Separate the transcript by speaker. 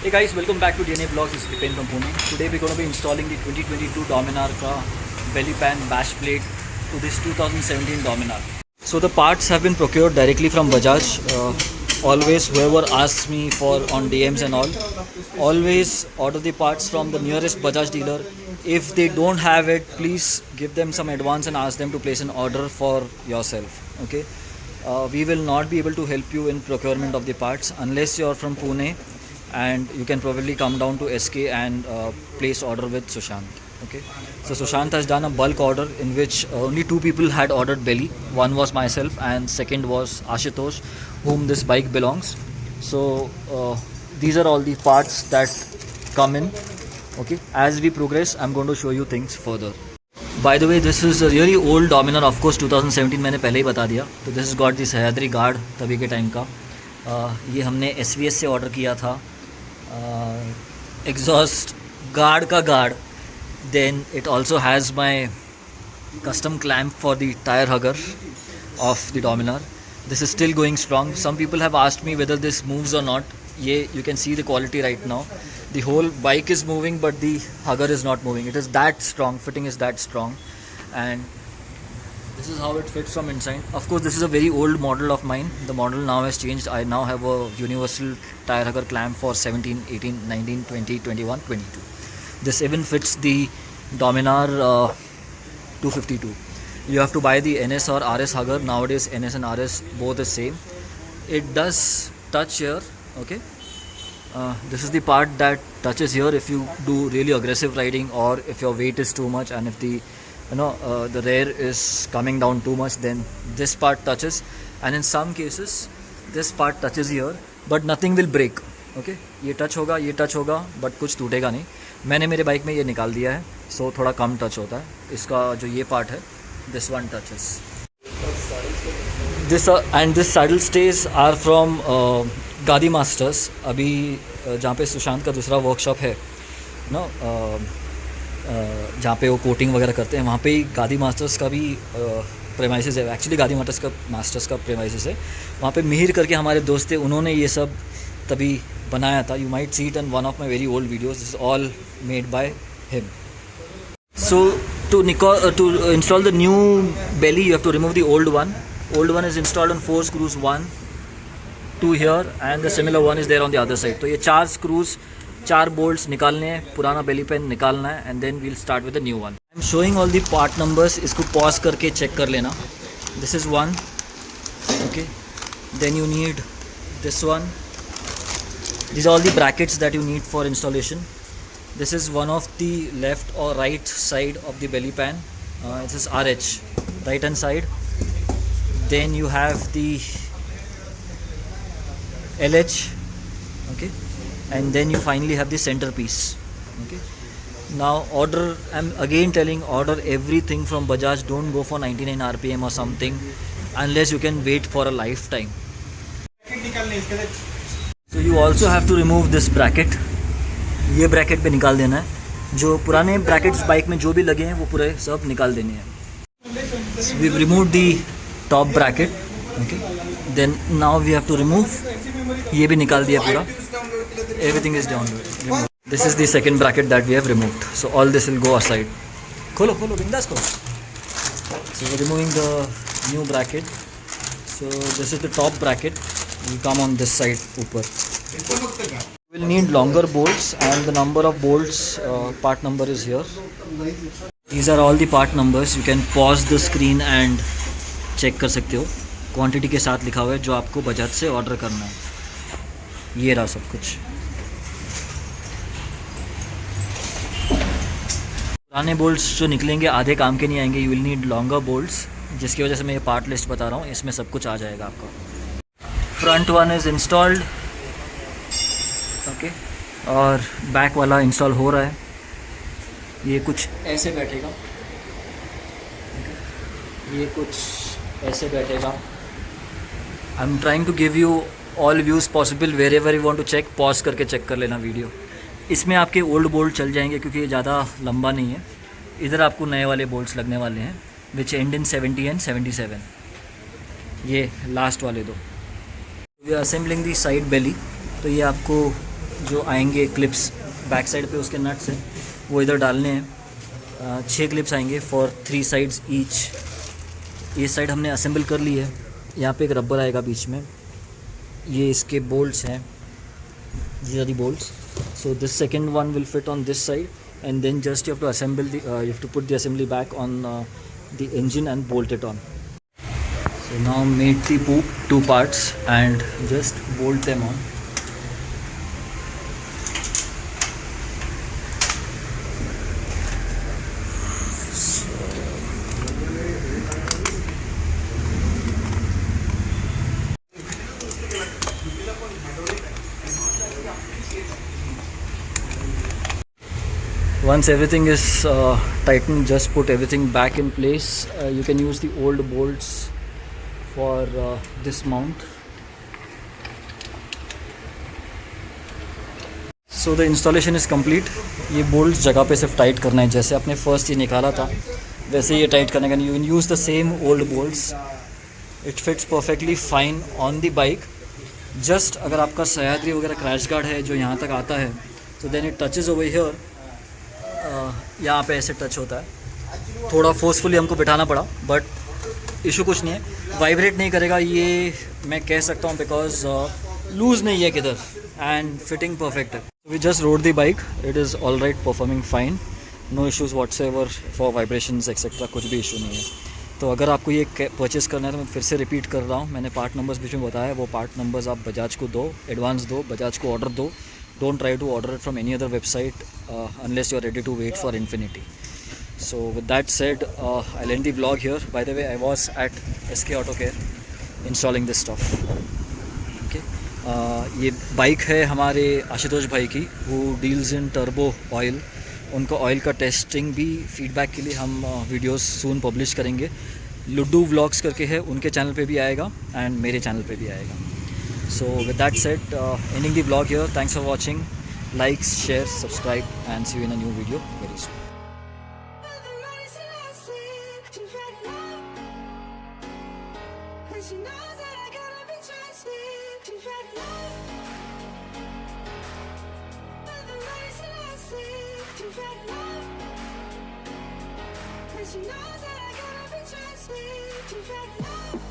Speaker 1: Hey guys, welcome back to DNA Vlogs. This is Vipen from Pune. Today we're going to be installing the 2022 Dominar ka belly pan bash plate to this 2017 Dominar. So the parts have been procured directly from Bajaj. Always whoever asks me for on DMs and all, always order the parts from the nearest Bajaj dealer. If they don't have it, please give them some advance and ask them to place an order for yourself. Okay. We will not be able to help you in procurement of the parts unless you are from Pune, and you can probably come down to SK and place order with Sushant. Okay, so Sushant has done a bulk order in which only two people had ordered belly. One was myself and second was Ashutosh, whom this bike belongs. So these are all the parts that come in. Okay, as we progress I'm going to show you things further. By the way, this is a really old Dominar, of course 2017 मैंने पहले ही बता दिया. तो this has got the Sahyadri guard तभी के time का. ये हमने SVS से ऑर्डर किया था. एग्जॉस्ट गार्ड का guard. Then it also has my custom clamp for the tire hugger of the Dominar. This is still going strong. Some people have asked me whether this moves or not. You can see the quality right now. The whole bike is moving but the hugger is not moving. It is that strong, fitting is that strong, and this is how it fits from inside. Of course this is a very old model of mine. The model now has changed. I now have a universal tire hugger clamp for 17, 18, 19, 20, 21, 22. This even fits the Dominar 252. You have to buy the NS or RS hugger. Nowadays NS and RS both the same. It does touch here. Okay, this is the part that touches here if you do really aggressive riding, or if your weight is too much and if the the rear is coming down too much, then this part touches, and in some cases this part touches here, but nothing will break. Okay, ये touch होगा but कुछ टूटेगा नहीं. मैंने मेरे bike में ये निकाल दिया है, सो थोड़ा कम टच होता है. इसका जो ये पार्ट है, this one touches. This and this saddle stage are from गादी मास्टर्स. अभी जहाँ पे सुशांत का दूसरा वर्कशॉप है ना, जहाँ पे वो कोटिंग वगैरह करते हैं, वहाँ पे ही गादी मास्टर्स का भी प्रेमाइसेस है. एक्चुअली गादी मास्टर्स का प्रेमाइसेस है. वहाँ पे मिहिर करके हमारे दोस्त थे, उन्होंने ये सब तभी बनाया था. You might see it in one of my very old videos. This is all made by him. So to install the new belly, you have to remove the old one. Old one is installed on 4 screws, 1, 2 here, and the similar one is there on the other side. तो ये 4 screws, 4 bolts निकालने हैं, पुराना belly pan निकालना है, and then we'll start with the new one. I'm showing all the part numbers. इसको pause करके check कर लेना. This is 1. Okay, then you need this one. These are all the brackets that you need for installation. This is one of the left or right side of the belly pan. This is RH, right hand side. Then you have the LH, okay, and then you finally have the centerpiece. Okay, now I'm again telling, order everything from Bajaj. Don't go for 99 RPM or something unless you can wait for a lifetime. So you also have to remove this bracket. ये bracket पे निकाल देना है. जो पुराने brackets bike में जो भी लगे हैं वो पूरे सब निकाल देने हैं. We remove the top bracket. Okay, then now we have to remove. ये भी निकाल दिया पूरा. Everything is down. This is the second bracket that we have removed. So all this will go aside. खोलो बिंदास खोलो. So we removing the new bracket. So this is the top bracket. Will come on this side ऊपर. You will need longer bolts, and the number of bolts, part number is here. These are all the part numbers. You can pause the screen and check कर सकते हो. Quantity के साथ लिखा हुआ है जो आपको बजाज से ऑर्डर करना है. ये रहा सब कुछ. पुराने बोल्ट्स जो निकलेंगे आधे काम के नहीं आएंगे. You will need longer bolts, जिसकी वजह से मैं ये पार्ट लिस्ट बता रहा हूँ. इसमें सब कुछ आ जाएगा आपका. Front one is installed. Okay, और बैक वाला इंस्टॉल हो रहा है. ये कुछ ऐसे बैठेगा. ये कुछ ऐसे बैठेगा. I am trying to give you all views possible. Wherever you want to check, pause करके चेक कर लेना वीडियो. इसमें आपके ओल्ड बोल्ट चल जाएंगे क्योंकि ये ज़्यादा लंबा नहीं है. इधर आपको नए वाले बोल्ट्स लगने वाले हैं विच एंड इन 70 एंड 77. ये लास्ट वाले दो. We are assembling the side belly. तो ये आपको जो आएंगे क्लिप्स बैक साइड पे उसके नट्स हैं वो इधर डालने हैं। 6 क्लिप्स आएंगे फॉर 3 साइड्स ईच। ये साइड हमने असेंबल कर ली है। यहाँ पे एक रबर आएगा बीच में, ये इसके बोल्ट्स हैं, these are the bolts. So this second one will fit on this side, and then just you have to assemble the you have to put the assembly back on the engine and bolt it on. So now made the poop 2 parts and just bolt them on. Once everything is tightened, just put everything back in place. You can use the old bolts for this mount. So the installation is complete. ये bolts जगह पे सिर्फ tight करना है, जैसे आपने first ये निकाला था वैसे ये टाइट करने का। You can use the same old bolts. It fits perfectly fine on the bike. Just अगर आपका सह्याद्री वगैरह क्रैश गार्ड है जो यहाँ तक आता है, so then it touches over here. यहाँ पे ऐसे टच होता है, थोड़ा फोर्सफुली हमको बिठाना पड़ा, बट इशू कुछ नहीं है, वाइब्रेट नहीं करेगा ये मैं कह सकता हूँ, बिकॉज लूज़ नहीं है किधर एंड फिटिंग परफेक्ट है। We just rode the bike, it is all right, performing fine, no issues whatsoever for vibrations etcetera, कुछ भी इशू नहीं है। तो अगर आपको ये परचेज़ करना है तो मैं फिर से रिपीट कर रहा हूँ, मैंने पार्ट नंबर्स बीच में बताया, वो पार्ट नंबर्स आप बजाज को दो, एडवांस दो, बजाज को ऑर्डर दो। Don't try to order it from any other website unless you're ready to wait for infinity. So with that said, I'll end the vlog here. By the way, I was at SK Auto Care installing this stuff. Okay. ये bike है हमारे आशुतोष भाई की, who deals in turbo oil. उनका oil का testing भी feedback के लिए हम वीडियोस सून पब्लिश करेंगे। लुड्डू व्लॉग्स करके है, उनके चैनल पे भी आएगा एंड मेरे चैनल पे भी आएगा। So with that said, ending the vlog here. Thanks for watching. Likes, share, subscribe, and see you in a new video very soon.
Speaker 2: She knows that I gotta be trusted. You've had love.